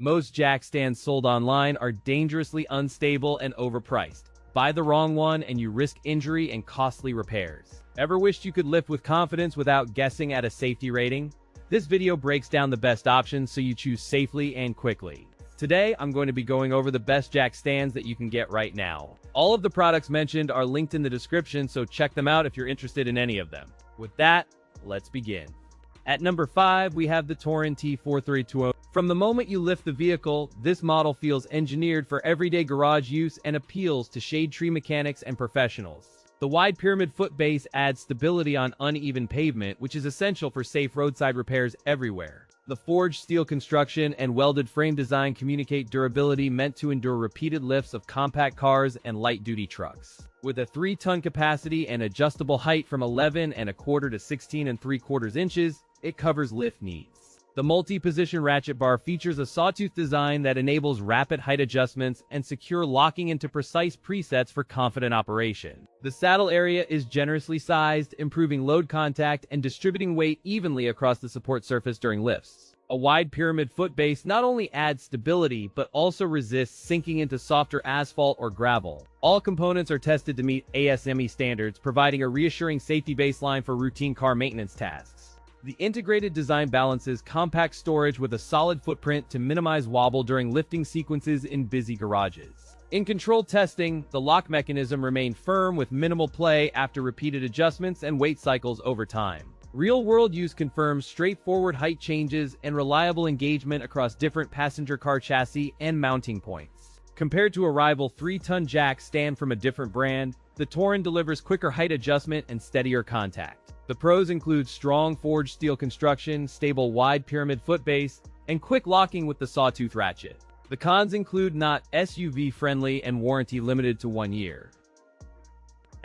Most jack stands sold online are dangerously unstable and overpriced. Buy the wrong one and you risk injury and costly repairs. Ever wished you could lift with confidence without guessing at a safety rating? This video breaks down the best options so you choose safely and quickly. Today, I'm going to be going over the best jack stands that you can get right now. All of the products mentioned are linked in the description, so check them out if you're interested in any of them. With that, let's begin. At number 5, we have the Torin T43202. From the moment you lift the vehicle, this model feels engineered for everyday garage use and appeals to shade tree mechanics and professionals. The wide pyramid foot base adds stability on uneven pavement, which is essential for safe roadside repairs everywhere. The forged steel construction and welded frame design communicate durability meant to endure repeated lifts of compact cars and light-duty trucks. With a 3-ton capacity and adjustable height from 11¼ to 16¾ inches, it covers lift needs. The multi-position ratchet bar features a sawtooth design that enables rapid height adjustments and secure locking into precise presets for confident operation. The saddle area is generously sized, improving load contact and distributing weight evenly across the support surface during lifts. A wide pyramid foot base not only adds stability, but also resists sinking into softer asphalt or gravel. All components are tested to meet ASME standards, providing a reassuring safety baseline for routine car maintenance tasks. The integrated design balances compact storage with a solid footprint to minimize wobble during lifting sequences in busy garages. In controlled testing, the lock mechanism remained firm with minimal play after repeated adjustments and weight cycles over time. Real-world use confirms straightforward height changes and reliable engagement across different passenger car chassis and mounting points. Compared to a rival 3-ton jack stand from a different brand, the Torin delivers quicker height adjustment and steadier contact. The pros include strong forged steel construction, stable wide pyramid foot base, and quick locking with the sawtooth ratchet. The cons include not SUV-friendly and warranty limited to 1 year.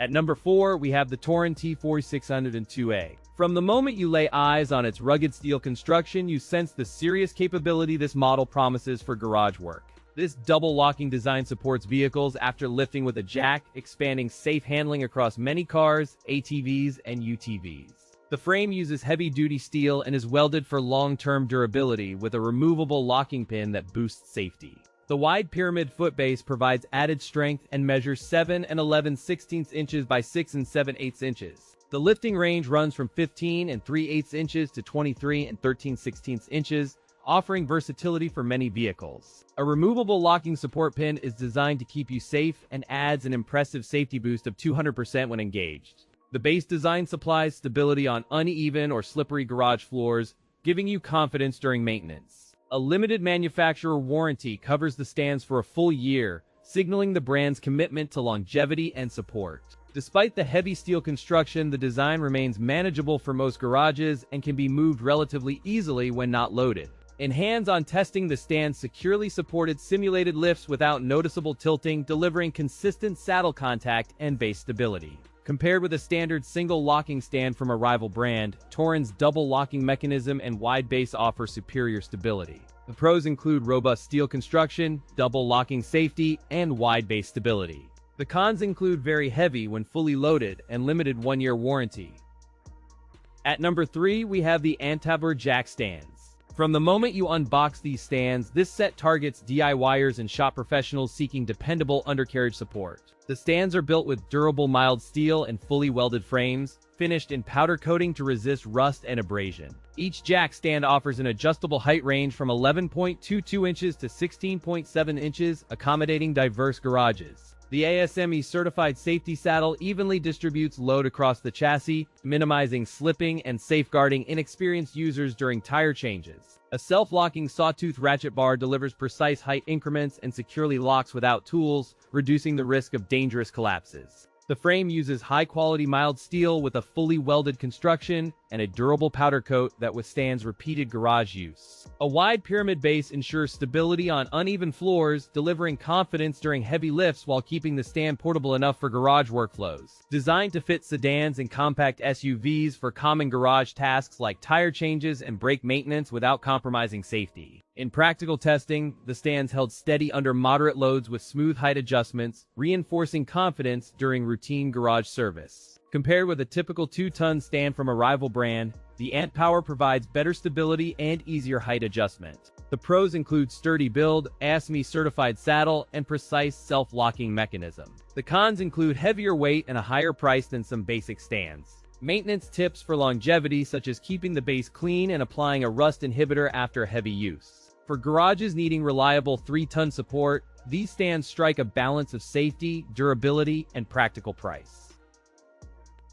At number 4, we have the Torin T46002A. From the moment you lay eyes on its rugged steel construction, you sense the serious capability this model promises for garage work. This double locking design supports vehicles after lifting with a jack, expanding safe handling across many cars, ATVs, and UTVs. The frame uses heavy-duty steel and is welded for long-term durability with a removable locking pin that boosts safety. The wide pyramid foot base provides added strength and measures 7 11/16 inches by 6 7/8 inches. The lifting range runs from 15 3/8 inches to 23 13/16 inches, offering versatility for many vehicles. A removable locking support pin is designed to keep you safe and adds an impressive safety boost of 200% when engaged. The base design supplies stability on uneven or slippery garage floors, giving you confidence during maintenance. A limited manufacturer warranty covers the stands for a full year, signaling the brand's commitment to longevity and support. Despite the heavy steel construction, the design remains manageable for most garages and can be moved relatively easily when not loaded. In hands-on testing, the stand securely supported simulated lifts without noticeable tilting, delivering consistent saddle contact and base stability. Compared with a standard single locking stand from a rival brand, Torin's double locking mechanism and wide base offer superior stability. The pros include robust steel construction, double locking safety, and wide base stability. The cons include very heavy when fully loaded and limited 1-year warranty. At number 3, we have the ANTPOWER jack stands. From the moment you unbox these stands, this set targets DIYers and shop professionals seeking dependable undercarriage support. The stands are built with durable mild steel and fully welded frames, finished in powder coating to resist rust and abrasion. Each jack stand offers an adjustable height range from 11.22 inches to 16.7 inches, accommodating diverse garages. The ASME certified safety saddle evenly distributes load across the chassis, minimizing slipping and safeguarding inexperienced users during tire changes. A self-locking sawtooth ratchet bar delivers precise height increments and securely locks without tools, reducing the risk of dangerous collapses. The frame uses high-quality mild steel with a fully welded construction and a durable powder coat that withstands repeated garage use. A wide pyramid base ensures stability on uneven floors, delivering confidence during heavy lifts while keeping the stand portable enough for garage workflows. Designed to fit sedans and compact SUVs for common garage tasks like tire changes and brake maintenance without compromising safety. In practical testing, the stands held steady under moderate loads with smooth height adjustments, reinforcing confidence during routine garage service. Compared with a typical 2-ton stand from a rival brand, the ANTPOWER provides better stability and easier height adjustment. The pros include sturdy build, ASME certified saddle, and precise self-locking mechanism. The cons include heavier weight and a higher price than some basic stands. Maintenance tips for longevity, such as keeping the base clean and applying a rust inhibitor after heavy use. For garages needing reliable 3-ton support, these stands strike a balance of safety, durability, and practical price.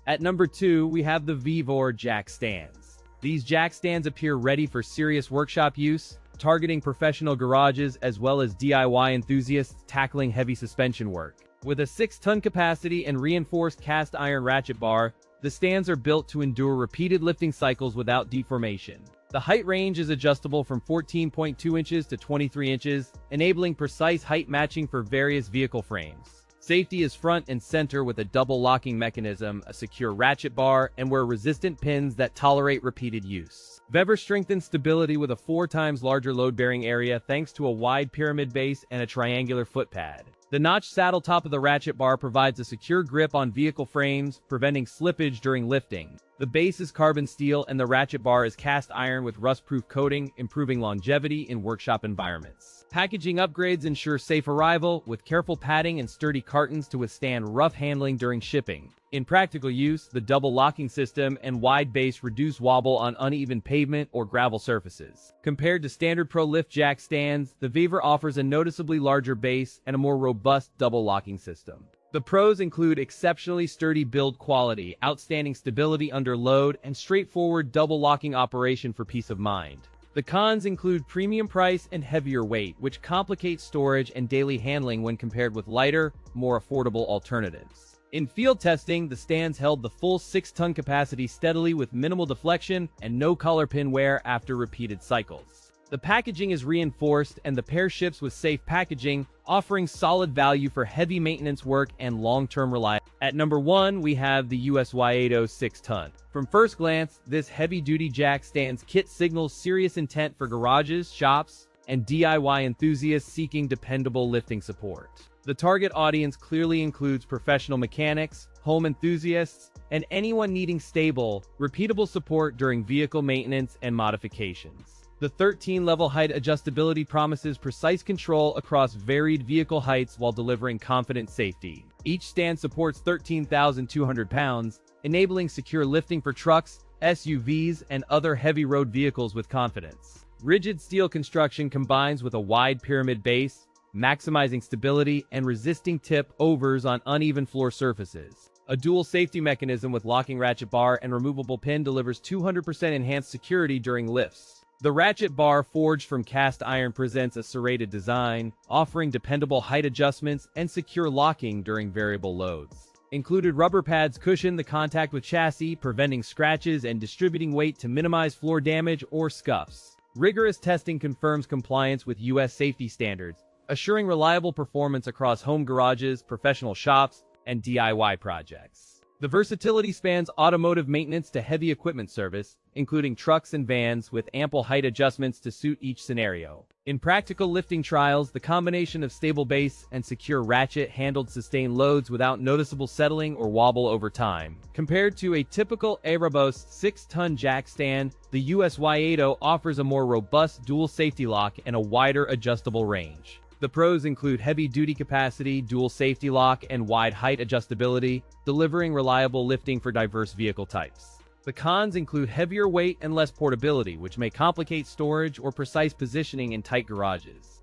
At number 2, we have the VEVOR jack stands. These jack stands appear ready for serious workshop use, targeting professional garages as well as DIY enthusiasts tackling heavy suspension work. With a 6-ton capacity and reinforced cast iron ratchet bar, the stands are built to endure repeated lifting cycles without deformation. The height range is adjustable from 14.2 inches to 23 inches, enabling precise height matching for various vehicle frames. Safety is front and center with a double locking mechanism, a secure ratchet bar, and wear-resistant pins that tolerate repeated use. VEVOR strengthens stability with a 4 times larger load-bearing area thanks to a wide pyramid base and a triangular foot pad. The notched saddle top of the ratchet bar provides a secure grip on vehicle frames, preventing slippage during lifting. The base is carbon steel and the ratchet bar is cast iron with rust-proof coating, improving longevity in workshop environments. Packaging upgrades ensure safe arrival, with careful padding and sturdy cartons to withstand rough handling during shipping. In practical use, the double locking system and wide base reduce wobble on uneven pavement or gravel surfaces. Compared to standard Pro Lift jack stands, the VEVOR offers a noticeably larger base and a more robust double locking system. The pros include exceptionally sturdy build quality, outstanding stability under load, and straightforward double locking operation for peace of mind. The cons include premium price and heavier weight, which complicates storage and daily handling when compared with lighter, more affordable alternatives. In field testing, the stands held the full 6-ton capacity steadily with minimal deflection and no collar pin wear after repeated cycles. The packaging is reinforced and the pair ships with safe packaging, offering solid value for heavy maintenance work and long-term reliability. At number 1, we have the USYATO 6-ton. From first glance, this heavy-duty jack stands kit signals serious intent for garages, shops, and DIY enthusiasts seeking dependable lifting support. The target audience clearly includes professional mechanics, home enthusiasts, and anyone needing stable, repeatable support during vehicle maintenance and modifications. The 13-level height adjustability promises precise control across varied vehicle heights while delivering confident safety. Each stand supports 13,200 pounds, enabling secure lifting for trucks, SUVs, and other heavy road vehicles with confidence. Rigid steel construction combines with a wide pyramid base, maximizing stability and resisting tip-overs on uneven floor surfaces. A dual safety mechanism with locking ratchet bar and removable pin delivers 200% enhanced security during lifts. The ratchet bar forged from cast iron presents a serrated design, offering dependable height adjustments and secure locking during variable loads. Included rubber pads cushion the contact with chassis, preventing scratches and distributing weight to minimize floor damage or scuffs. Rigorous testing confirms compliance with U.S. safety standards, assuring reliable performance across home garages, professional shops, and DIY projects. The versatility spans automotive maintenance to heavy equipment service, including trucks and vans with ample height adjustments to suit each scenario. In practical lifting trials, the combination of stable base and secure ratchet handled sustained loads without noticeable settling or wobble over time. Compared to a typical Erebos 6-ton jack stand, the USYATO offers a more robust dual safety lock and a wider adjustable range. The pros include heavy-duty capacity, dual safety lock, and wide height adjustability, delivering reliable lifting for diverse vehicle types. The cons include heavier weight and less portability, which may complicate storage or precise positioning in tight garages.